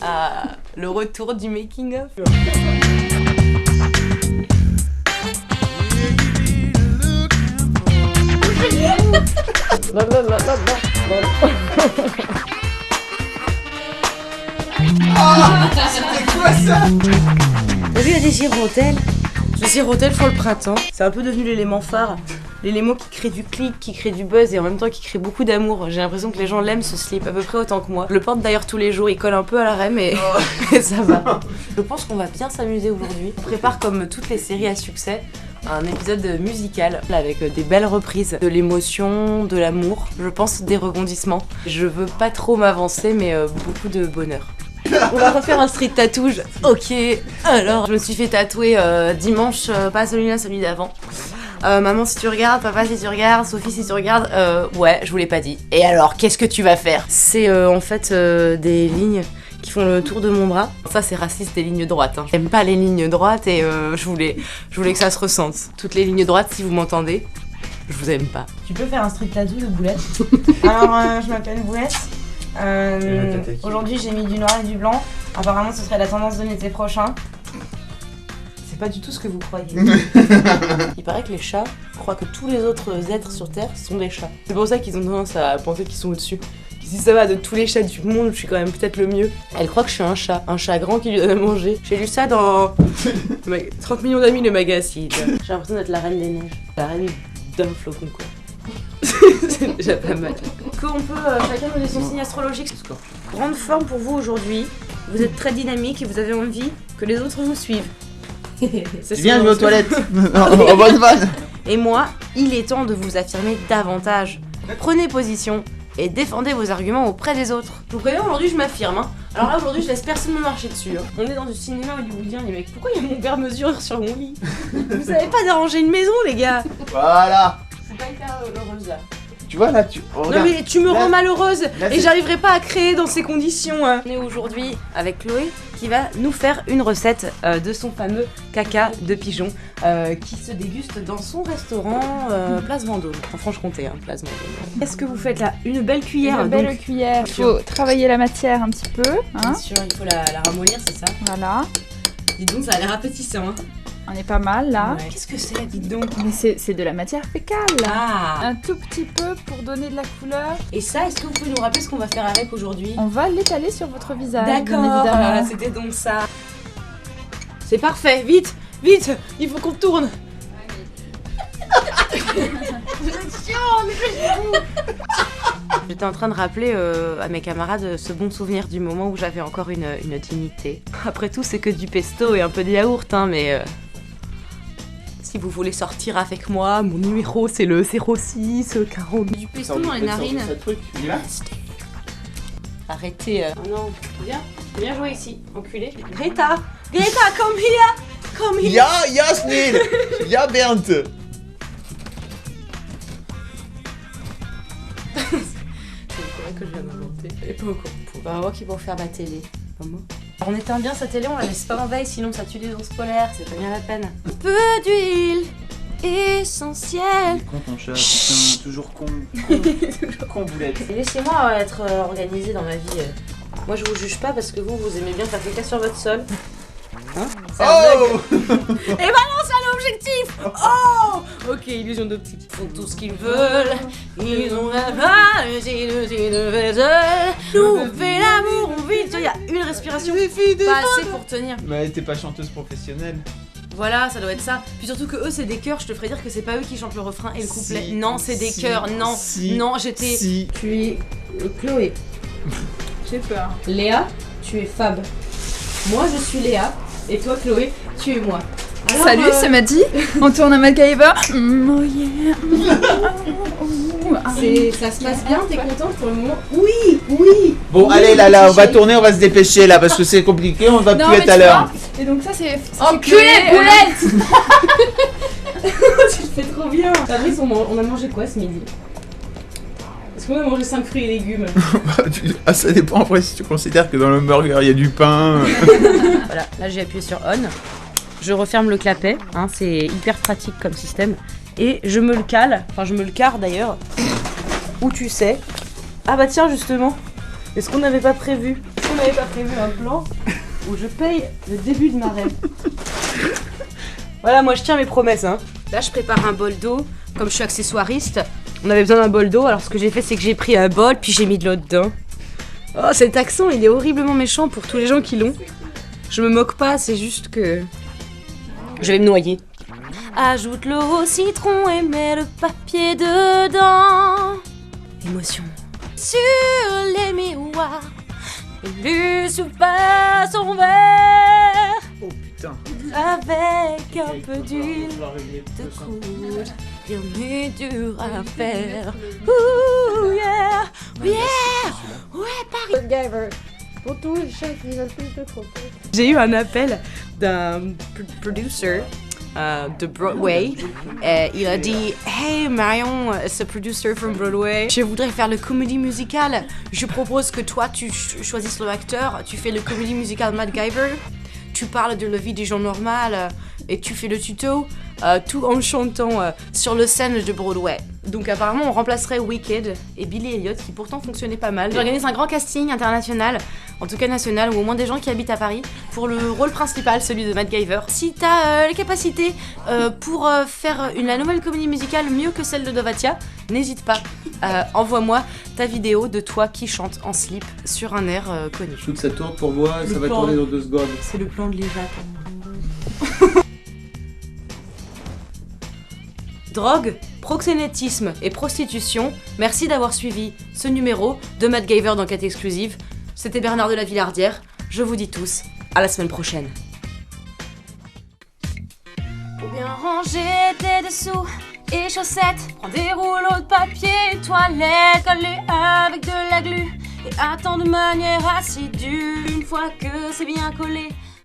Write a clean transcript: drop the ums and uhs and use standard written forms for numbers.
Ah, le retour du making of. C'était quoi ça? T'as vu, il y a des girotelles. Les girotelles font le printemps. C'est un peu devenu l'élément phare. L'élément qui crée du clic, qui crée du buzz et en même temps qui crée beaucoup d'amour. J'ai l'impression que les gens l'aiment ce slip à peu près autant que moi. Je le porte d'ailleurs tous les jours, il colle un peu à la raie mais ça va. Je pense qu'on va bien s'amuser aujourd'hui. On prépare comme toutes les séries à succès un épisode musical avec des belles reprises, de l'émotion, de l'amour, je pense des rebondissements. Je veux pas trop m'avancer mais beaucoup de bonheur. On va refaire un street tatouage. Ok, alors je me suis fait tatouer dimanche, pas celui-là, celui d'avant. Maman si tu regardes, papa si tu regardes, Sophie si tu regardes, ouais, je vous l'ai pas dit. Et alors, qu'est-ce que tu vas faire? C'est en fait des lignes qui font le tour de mon bras. Ça c'est raciste, des lignes droites. Hein. J'aime pas les lignes droites et je voulais que ça se ressente. Toutes les lignes droites, si vous m'entendez, je vous aime pas. Tu peux faire un street tattoo de Boulette? Alors, je m'appelle Boulette. Aujourd'hui j'ai mis du noir et du blanc. Apparemment ce serait la tendance de l'été prochain. C'est pas du tout ce que vous croyez. Il paraît que les chats croient que tous les autres êtres sur Terre sont des chats. C'est pour ça qu'ils ont tendance à penser qu'ils sont au-dessus. Si ça va, de tous les chats du monde, je suis quand même peut-être le mieux. Elle croit que je suis un chat grand qui lui donne à manger. J'ai lu ça dans 30 millions d'amis le magazine. J'ai l'impression d'être la reine des neiges. La reine d'un flocon quoi. C'est déjà pas mal. Qu'on peut chacun donner son signe astrologique. Grande forme pour vous aujourd'hui. Vous êtes très dynamique et vous avez envie que les autres vous suivent. C'est bien, je vais aux toilettes. En bonne vanne. Et moi, il est temps de vous affirmer davantage. Prenez position et défendez vos arguments auprès des autres. Je vous préviens, aujourd'hui je m'affirme. Hein. Alors là, aujourd'hui, je laisse personne me marcher dessus. Hein. On est dans du cinéma hollywoodien, les mecs. Pourquoi il y a mon père mesureur sur mon lit? Vous savez pas déranger une maison, les gars. Voilà. Faut pas hyper heureuse là. Tu vois là, tu. Oh, non mais tu me rends malheureuse là, et j'arriverai pas à créer dans ces conditions. Hein. On est aujourd'hui avec Chloé qui va nous faire une recette de son fameux caca de pigeon qui se déguste dans son restaurant Place Vendôme, en Franche-Comté, hein, Place Vendôme. Qu'est-ce que vous faites là? Une belle cuillère. Une belle cuillère. Il faut travailler la matière un petit peu. Hein. Bien sûr, il faut la ramollir, c'est ça? Voilà. Dites donc, ça a l'air appétissant. Hein. On est pas mal là. Ouais. Qu'est-ce que c'est, dites donc? Mais c'est de la matière fécale. Ah. Un tout petit peu pour donner de la couleur. Et ça, est-ce que vous pouvez nous rappeler ce qu'on va faire avec aujourd'hui? On va l'étaler sur votre visage. D'accord, bien évidemment. c'était donc ça. C'est parfait, vite, vite, il faut qu'on tourne. J'étais en train de rappeler à mes camarades ce bon souvenir du moment où j'avais encore une dignité. Après tout, c'est que du pesto et un peu de yaourt, hein, mais si vous voulez sortir avec moi, mon numéro c'est le 06 40. Du pesto dans les narines. Arrêtez. Oh non, viens jouer ici, enculé. Greta, come here, come here. Ya, Yasmin. Ya, Bernd. C'est que je viens d'inventer. Elle est pas au courant. Bah, moi qui pour faire ma télé. Comment? On éteint bien sa télé, on la laisse pas en veille, sinon ça tue les ours polaires, c'est pas bien la peine. Un peu d'huile essentielle. Con ton chat, putain, toujours con. Con boulette. Laissez-moi être organisée dans ma vie. Moi je vous juge pas parce que vous aimez bien faire caca sur votre sol. Hein? Oh. Et balance à l'objectif. Oh. Ok, illusion d'optique. Ils font tout ce qu'ils veulent. Ils ont la nous on fait l'amour, on vit. Il y a une respiration, pas assez pour tenir. Mais t'es pas chanteuse professionnelle. Voilà, ça doit être ça. Puis surtout que eux c'est des chœurs, je te ferais dire que c'est pas eux qui chantent le refrain et le couplet. Si, non, c'est des chœurs. Non, si, non, j'étais. Si. Tu es Chloé. J'ai peur. Léa, tu es Fab. Moi je suis Léa. Et toi Chloé, tu es moi. Alors, salut, c'est Maddy. On tourne à MacGyver. Oh yeah. Ça se passe bien, t'es contente pour le moment? Oui, oui. Bon, oui, allez là, on va tourner, on va se dépêcher là parce que c'est compliqué, on va plus être à l'heure. Et donc ça c'est. Enculé, boulette. Tu le fais trop bien. Fabrice, on a mangé quoi ce midi? Est-ce qu'on a mangé 5 fruits et légumes? Ah, ça dépend après si tu considères que dans le burger il y a du pain. Voilà, là j'ai appuyé sur on. Je referme le clapet, hein, c'est hyper pratique comme système. Et je me le cale, enfin je me le carre d'ailleurs. Où tu sais. Ah bah tiens justement, est-ce qu'on n'avait pas prévu qu'on n'avait pas prévu un plan où je paye le début de ma rêve. Voilà, moi je tiens mes promesses. Hein. Là, je prépare un bol d'eau. Comme je suis accessoiriste, on avait besoin d'un bol d'eau. Alors, ce que j'ai fait, c'est que j'ai pris un bol, puis j'ai mis de l'eau dedans. Oh, cet accent, il est horriblement méchant pour tous les gens qui l'ont. Je me moque pas, c'est juste que je vais me noyer. Ajoute l'eau au citron et mets le papier dedans. Émotion. Sur les miroirs, élu souffle son verre. Oh putain. Avec un peu d'huile de coude, rien n'est dur à faire. Ouh yeah, yeah, ouais Paris. J'ai eu un appel d'un producer de Broadway. Il a dit Hey Marion, c'est producer from Broadway. Je voudrais faire le comédie musicale. Je propose que toi tu choisisses l'acteur. Tu fais le comédie musicale MacGyver. Tu parles de la vie des gens normales et tu fais le tuto, tout en chantant sur le scène de Broadway. Donc apparemment on remplacerait Wicked et Billy Elliot qui pourtant fonctionnait pas mal. J'organise un grand casting international, en tout cas national, ou au moins des gens qui habitent à Paris, pour le rôle principal, celui de MacGyver. Si t'as les capacités pour faire la nouvelle comédie musicale mieux que celle de Dovatia, n'hésite pas, envoie-moi ta vidéo de toi qui chante en slip sur un air connu. Toute ça tourne pour moi, Le ça va plan. tourner dans 2 secondes. C'est le plan de l'Eva. Drogue, proxénétisme et prostitution, merci d'avoir suivi ce numéro de MacGyver d'enquête exclusive. C'était Bernard de la Villardière. Je vous dis tous, à la semaine prochaine. Pour bien ranger tes dessous et chaussettes, prends des rouleaux de papier toilette, colle-les avec de la glu et attends de manière assidue. Une fois que c'est bien collé,